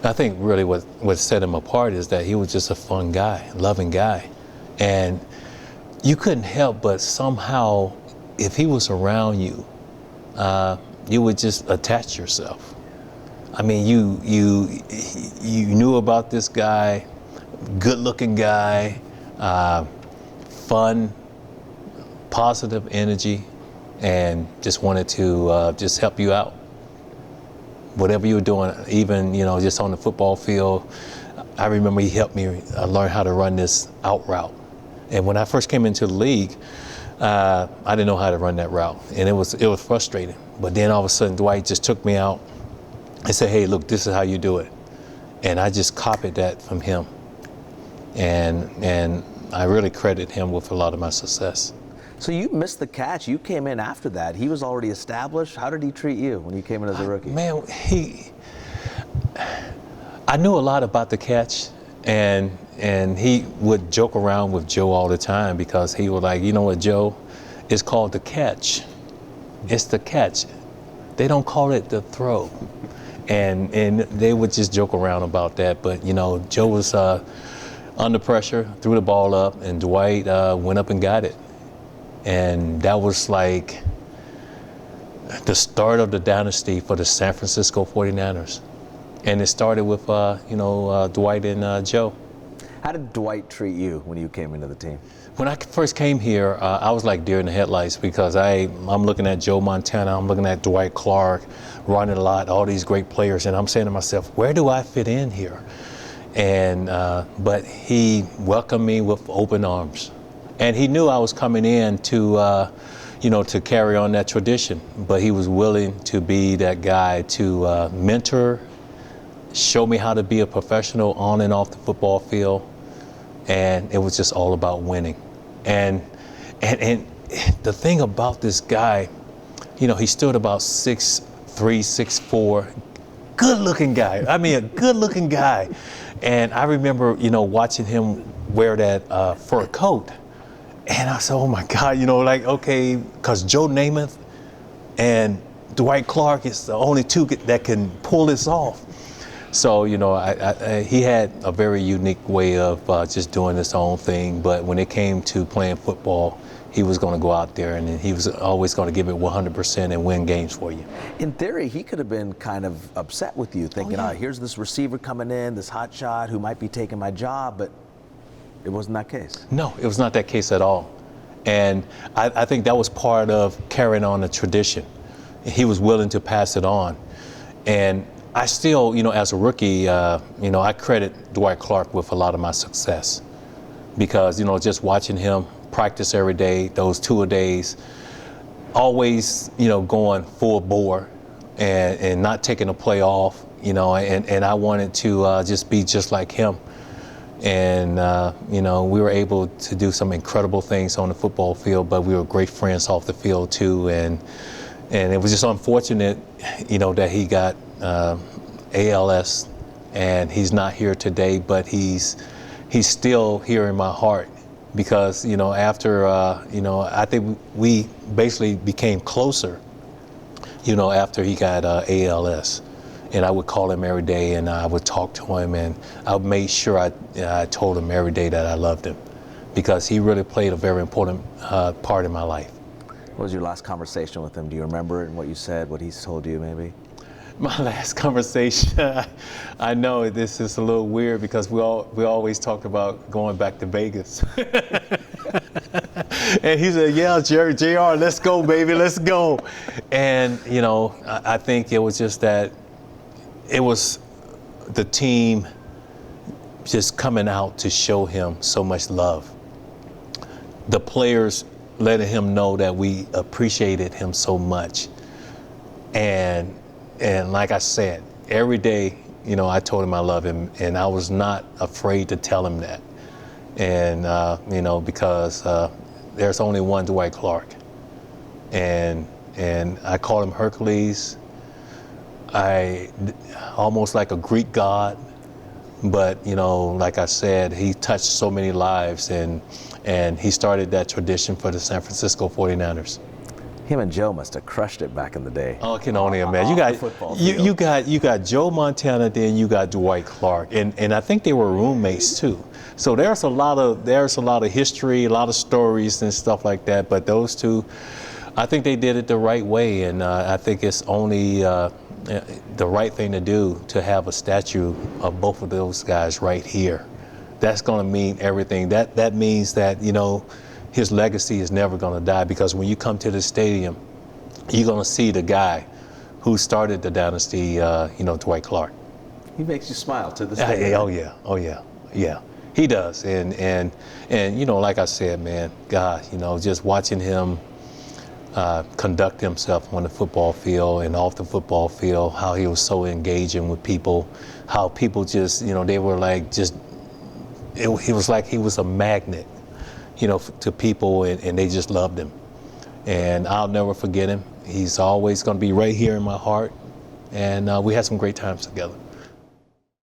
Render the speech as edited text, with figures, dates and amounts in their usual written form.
I think really what set him apart is that he was just a fun guy, loving guy. And you couldn't help but somehow, if he was around you, you would just attach yourself. I mean, you knew about this guy, good-looking guy, fun, positive energy, and just wanted to just help you out. Whatever you were doing, even, just on the football field. I remember he helped me learn how to run this out route. And when I first came into the league, I didn't know how to run that route, and it was frustrating. But then all of a sudden, Dwight just took me out and said, "Hey, look, this is how you do it." And I just copied that from him. And I really credit him with a lot of my success. So you missed the catch. You came in after that. He was already established. How did he treat you when you came in as a rookie? Man, I knew a lot about the catch, and he would joke around with Joe all the time because he was like, "You know what, Joe? It's called the catch. It's the catch. They don't call it the throw." And they would just joke around about that. But, Joe was under pressure, threw the ball up, and Dwight went up and got it. And that was like the start of the dynasty for the San Francisco 49ers. And it started with, Dwight and Joe. How did Dwight treat you when you came into the team? When I first came here, I was like deer in the headlights because I'm looking at Joe Montana, I'm looking at Dwight Clark, running a lot, all these great players, and I'm saying to myself, where do I fit in here? And but he welcomed me with open arms. And he knew I was coming in to, to carry on that tradition. But he was willing to be that guy to mentor, show me how to be a professional on and off the football field. And it was just all about winning. And the thing about this guy, he stood about 6'3", 6'4", good-looking guy. I mean, a good-looking guy. And I remember, watching him wear that fur coat. And I said, oh my God, okay, because Joe Namath and Dwight Clark is the only two that can pull this off. So, he had a very unique way of just doing his own thing. But when it came to playing football, he was going to go out there and he was always going to give it 100% and win games for you. In theory, he could have been kind of upset with you, thinking, here's this receiver coming in, this hot shot who might be taking my job, but it wasn't that case. No, it was not that case at all. And I think that was part of carrying on the tradition. He was willing to pass it on. And I still, as a rookie, I credit Dwight Clark with a lot of my success because, just watching him practice every day, those two-a-days, always, going full bore and not taking a play off, and I wanted to just be just like him. And, we were able to do some incredible things on the football field, but we were great friends off the field too. And it was just unfortunate, that he got ALS and he's not here today, but he's still here in my heart because, after, I think we basically became closer, after he got ALS. And I would call him every day and I would talk to him and I made sure I told him every day that I loved him because he really played a very important part in my life. What was your last conversation with him? Do you remember it and what you said, what he's told you maybe? My last conversation, I know this is a little weird because we always talked about going back to Vegas. And he said, yeah, JR, let's go, baby, let's go. And, I think it was just that it was the team just coming out to show him so much love. The players letting him know that we appreciated him so much. And like I said, every day, I told him I love him and I was not afraid to tell him that. And, because there's only one Dwight Clark. And I call him Hercules. I almost like a Greek god, but like I said, he touched so many lives and he started that tradition for the San Francisco 49ers. Him and Joe must have crushed it back in the day. Oh, I can only imagine. You got Joe Montana, then you got Dwight Clark, and I think they were roommates too. So there's a lot of history, a lot of stories and stuff like that. But those two, I think they did it the right way, and I think it's only the right thing to do to have a statue of both of those guys right here. That's going to mean everything. That means that, you know, his legacy is never going to die, because when you come to the stadium, you're going to see the guy who started the dynasty, you know, Dwight Clark. He makes you smile to this day. Oh yeah. He does, and you know, like I said, man, God, you know, just watching him conduct himself on the football field and off the football field, how he was so engaging with people, how people just, you know, they were like just, he was like he was a magnet, you know, to people, and they just loved him. And I'll never forget him. He's always going to be right here in my heart, and we had some great times together.